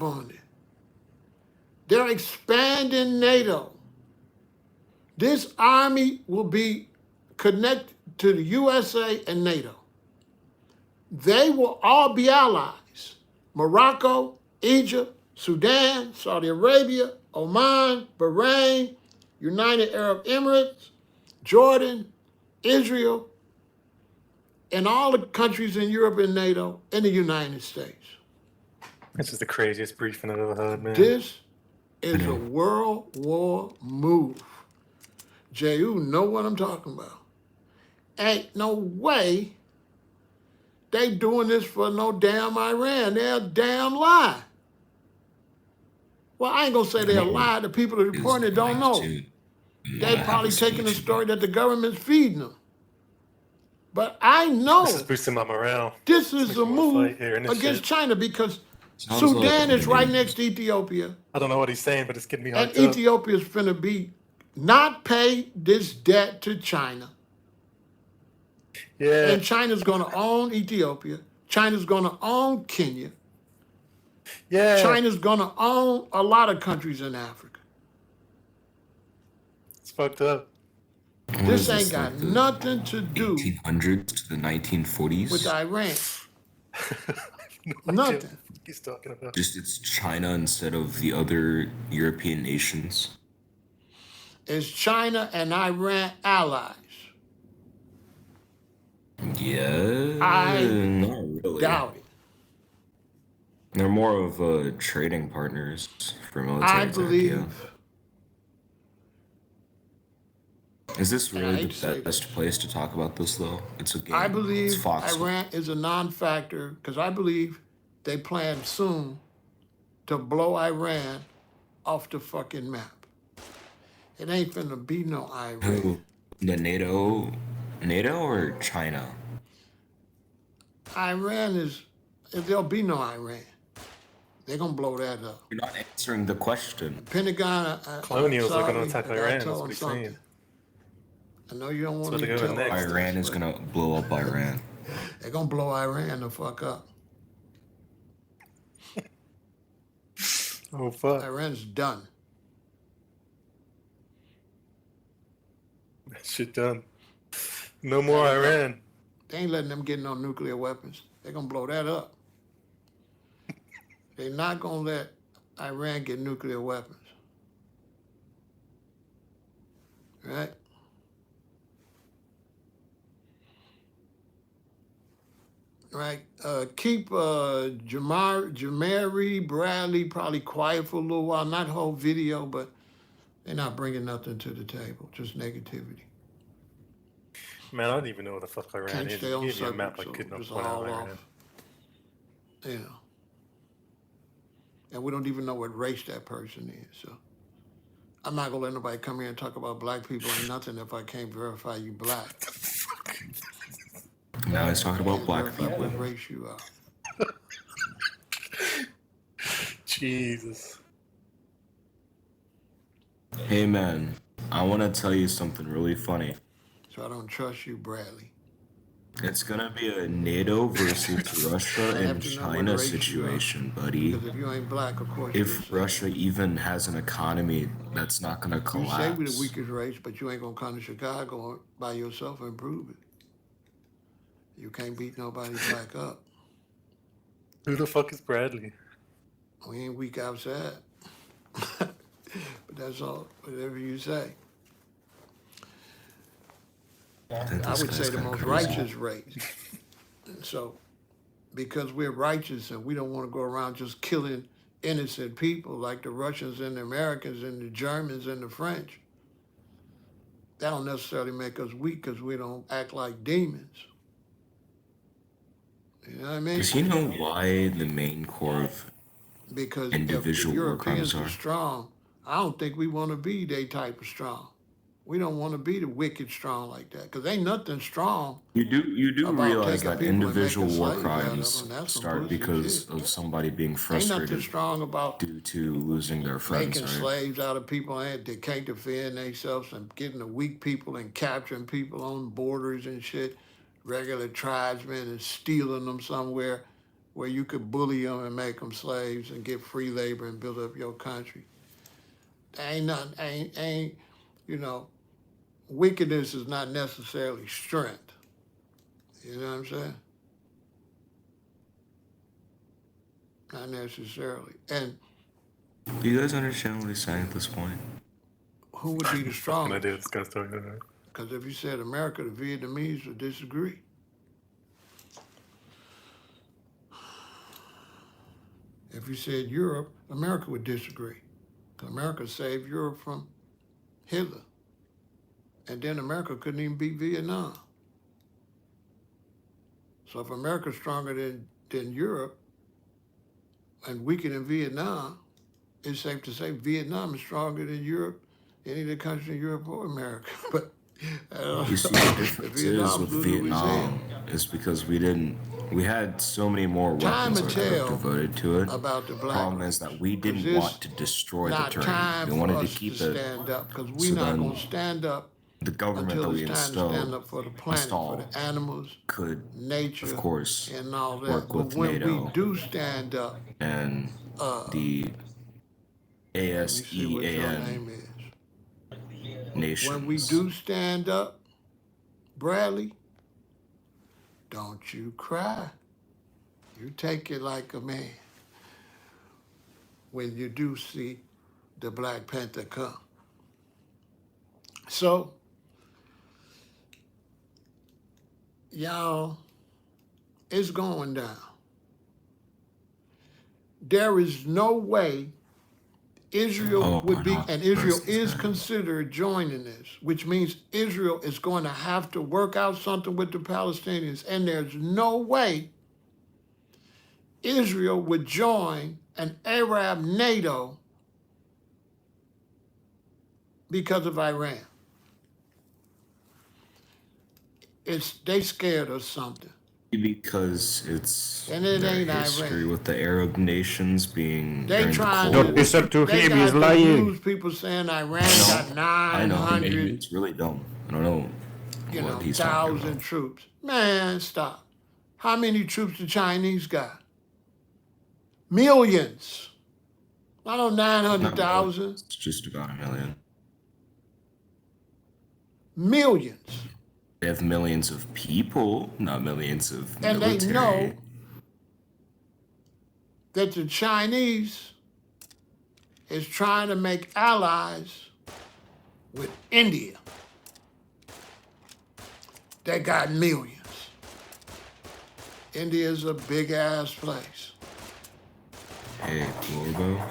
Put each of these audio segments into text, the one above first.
on it. They're expanding NATO. This army will be connected to the USA and NATO. They will all be allies. Morocco, Egypt, Sudan, Saudi Arabia, Oman, Bahrain, United Arab Emirates, Jordan, Israel, and all the countries in Europe and NATO, and the United States. This is the craziest briefing I've ever heard, man. This is a world war move. Jay, you know what I'm talking about. Ain't no way they doing this for no damn Iran. They're a damn lie. Well, I ain't gonna say they're a lie. The people that are reporting it don't know. They probably taking the story that the government's feeding them. But I know This is boosting my morale. this is a Making me move fight here and this against shit. China because Sounds Sudan like is right next to Ethiopia, I don't know what he's saying, but it's getting me and hyped up. Ethiopia is finna be not pay this debt to China. Yeah. And China's gonna own Ethiopia. China's gonna own Kenya. Yeah. China's gonna own a lot of countries in Africa. It's fucked up. This ain't got nothing to do 1800s to the 1940s. with Iran. No idea Nothing. what the fuck he's talking about. Just it's China instead of the other European nations. Is China and Iran allies? Yeah, I not really. doubt it. They're more of trading partners for military I tech, believe, yeah. Is this and I really hate to say the best place to talk about this, though? It's a game. I It's believe Foxhole. Iran is a non-factor because I believe they plan soon to blow Iran off the fucking map. It ain't finna be no Iran. Who? The NATO or China? Iran is, there'll be no Iran. They're gonna blow that up. You're not answering the question. Pentagon, Colonials are going to sorry, attack but I Iran. That's told what them he's something. saying. I know you don't want That's me what to they're tell going us next. Iran this, is but gonna blow up Iran. they're gonna blow Iran the fuck up. Oh, fuck. Iran's done. That shit done. No more That ain't let- Iran. They ain't letting them get no nuclear weapons. They're gonna blow that up. They're not gonna let Iran get nuclear weapons. Right? Right. Keep Jamari Bradley probably quiet for a little while. Not whole video, but they're not bringing nothing to the table. Just negativity. Man, I don't even know what the fuck Iran Can't is. stay You on gave me a map subject, I so could not just point out all Iran. off. You know. And we don't even know what race that person is. So I'm not gonna let nobody come here and talk about black people or nothing if I can't verify you black. Now he's talking about Can't black verify people. what race you are. Jesus. Hey man, I want to tell you something really funny. So I don't trust you, Bradley. It's gonna be a NATO versus Russia I have and to know what China race you are. situation, buddy. Because if you ain't black, of course you're If safe. Russia even has an economy that's not gonna You say we the collapse, weakest race, but you ain't gonna come to Chicago by yourself and prove it. You can't beat nobody black up. Who the fuck is Bradley? We ain't weak outside. But that's all, whatever you say. I think I this would guy's say the kinda most crazy. righteous race. And so, because we're righteous and we don't want to go around just killing innocent people like the Russians and the Americans and the Germans and the French, that don't necessarily make us weak because we don't act like demons. You know what I mean? Does he know why the main core of Because if the individual war Europeans crimes are are? strong, I don't think we want to be they type of strong. We don't want to be the wicked strong like that because ain't nothing strong You do about realize taking that people and individual making war slaves out of crimes them. That's some start pussy because shit. of somebody being Ain't nothing frustrated strong about due to losing their friends, making right? slaves out of people that can't defend themselves and getting the weak people and capturing people on borders and shit, regular tribesmen and stealing them somewhere. where you could bully them and make them slaves and get free labor and build up your country. Ain't nothing, ain't, you know, wickedness is not necessarily strength. You know what I'm saying? Not necessarily. And Do you guys understand what he's saying at this point? who would be the Fucking idea strongest? this guy's talking about. Because if you said America, the Vietnamese would disagree. If you said Europe, America would disagree. Because America saved Europe from Hitler. And then America couldn't even beat Vietnam. So if America's stronger than Europe and weaker than Vietnam, it's safe to say Vietnam is stronger than Europe, any of the countries in Europe or America. But You see, the difference is Vietnam's with losing his Vietnam is because we had so many more Time weapons will that could have tell devoted to it. about the The black problem race. is that we 'Cause didn't it's want to destroy the not terrain. time We for wanted to us keep to it. stand up, because we're So not then going to stand up the government that until we it's time to stand up for the planet, for the animals, could, nature, of course, and all that. work But with when we NATO do stand up, and the let me see what your ASEAN name is. nations. When we do stand up, Bradley, don't you cry. You take it like a man when you do see the Black Panther come. So, y'all, it's going down. There is no way Israel would be, and Israel is considered joining this, which means Israel is going to have to work out something with the Palestinians, and there's no way Israel would join an Arab NATO because of Iran. They scared of something. Because it's And it their ain't history Iran. with the Arab nations being They during the trying Cold to- War. Listen to They him, got he's lying. confused people saying Iran got I know. Maybe 900, it's really dumb. I don't know what he's talking thousand about. troops. Man, stop. How many troops the Chinese got? Millions. Not on 900,000. It's just about 1 million. Millions. They have millions of people, not millions of And military. they know that the Chinese is trying to make allies with India. They got millions. India's a big ass place. Hey, Lobo.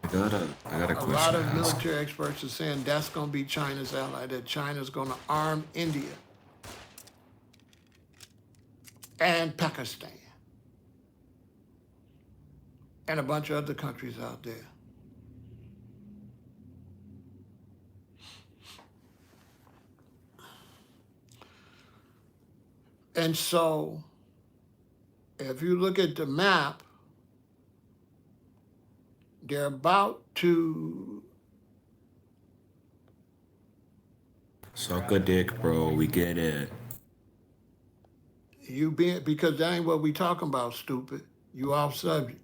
I got a A question lot to of ask. military experts are saying that's going to be China's ally, that China's going to arm India and Pakistan and a bunch of other countries out there. And so, if you look at the map, they're about to, Suck a dick, bro. We get it. because that ain't what we talking about, stupid. You off subject.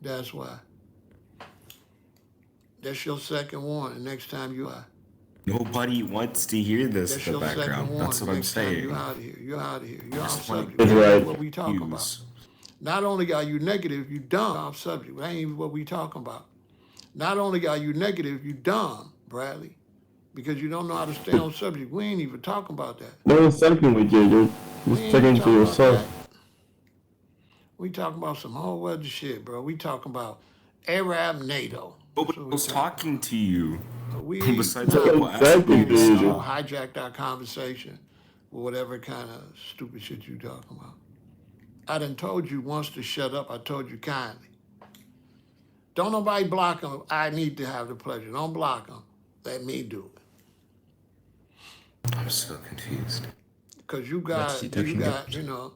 That's why. That's your second warning. Next time you out. Nobody wants to hear this That's in the your second background. warning. That's what I'm Next time saying. you out of here. You're out of here. You're off Just wanna subject. get That ain't right. what we talking about. views. Not only are you negative, you dumb. Off subject. That ain't even what we talking about. Not only are you negative, you dumb, Bradley, because you don't know how to stay on subject. We ain't even talking about that. No one's talking with you, you're We just ain't talking to talking about yourself. that. We talking about some whole other shit, bro. We talking about Arab NATO. Nobody was talking to you. Besides nah, people asking Exactly, you dude. stuff. hijacked our conversation with whatever kind of stupid shit you talking about. I done told you once to shut up. I told you kindly. Don't nobody block them. I need to have the pleasure. Don't block them. Let me do it. I'm so confused. Because you got, you know,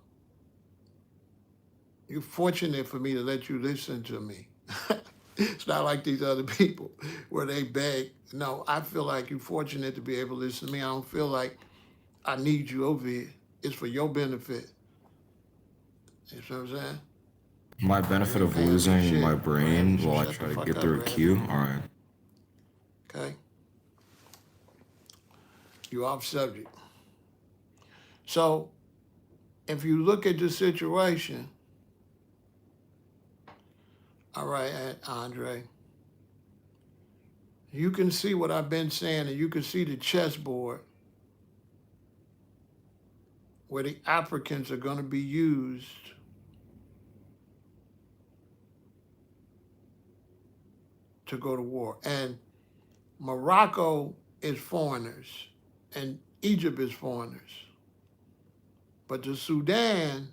you're fortunate for me to let you listen to me. It's not like these other people where they beg. No, I feel like you're fortunate to be able to listen to me. I don't feel like I need you over here. It's for your benefit. You see what I'm saying? My benefit of Paying for losing shit. my brain Brandon, while I shut try the to fuck get up, through a Brandon. queue? Alright. Okay? You off subject. So, if you look at the situation, all right, Andre, you can see what I've been saying, and you can see the chessboard where the Africans are going to be used to go to war. And Morocco is foreigners, and Egypt is foreigners. But the Sudan,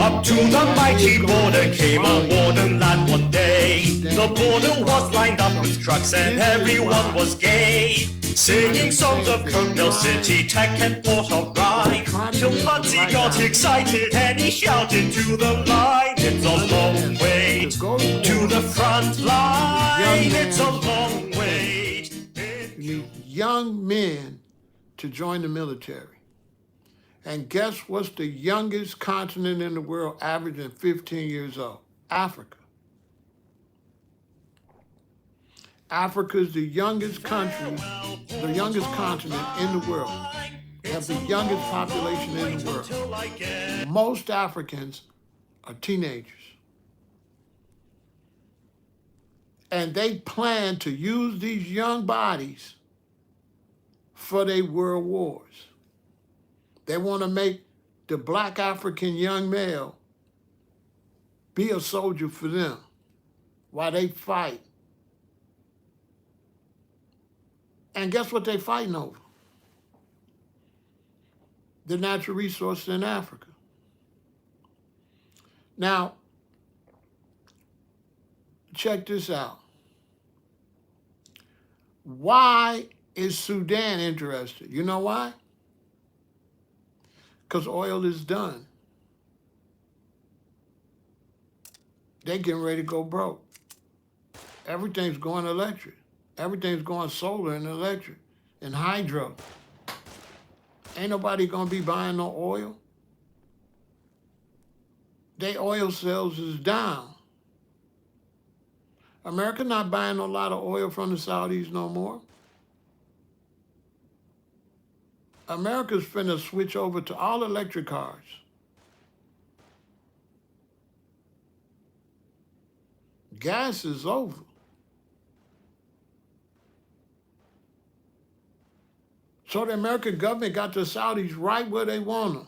Up to the mighty border came a warden lad one day. The border was lined up with trucks and everyone was gay, singing songs of Cocktail City, Tech and Port of Rhyme, till Pudsey got excited and he shouted to the line, it's a long way to the front line, it's a long way. You need young men to join the military. And guess what's the youngest continent in the world averaging 15 years old? Africa. Africa is the youngest country, the youngest continent in the world. They have the youngest population in the world. Most Africans are teenagers. And they plan to use these young bodies for their world wars. They want to make the black African young male be a soldier for them while they fight. And guess what they're fighting over? The natural resources in Africa. Now, check this out. Why is Sudan interested? You know why? Because oil is done. They getting ready to go broke. Everything's going electric. Everything's going solar and electric and hydro. Ain't nobody gonna be buying no oil. They oil sales is down. America not buying a lot of oil from the Saudis no more. America's finna switch over to all electric cars. Gas is over. So the American government got the Saudis right where they want them.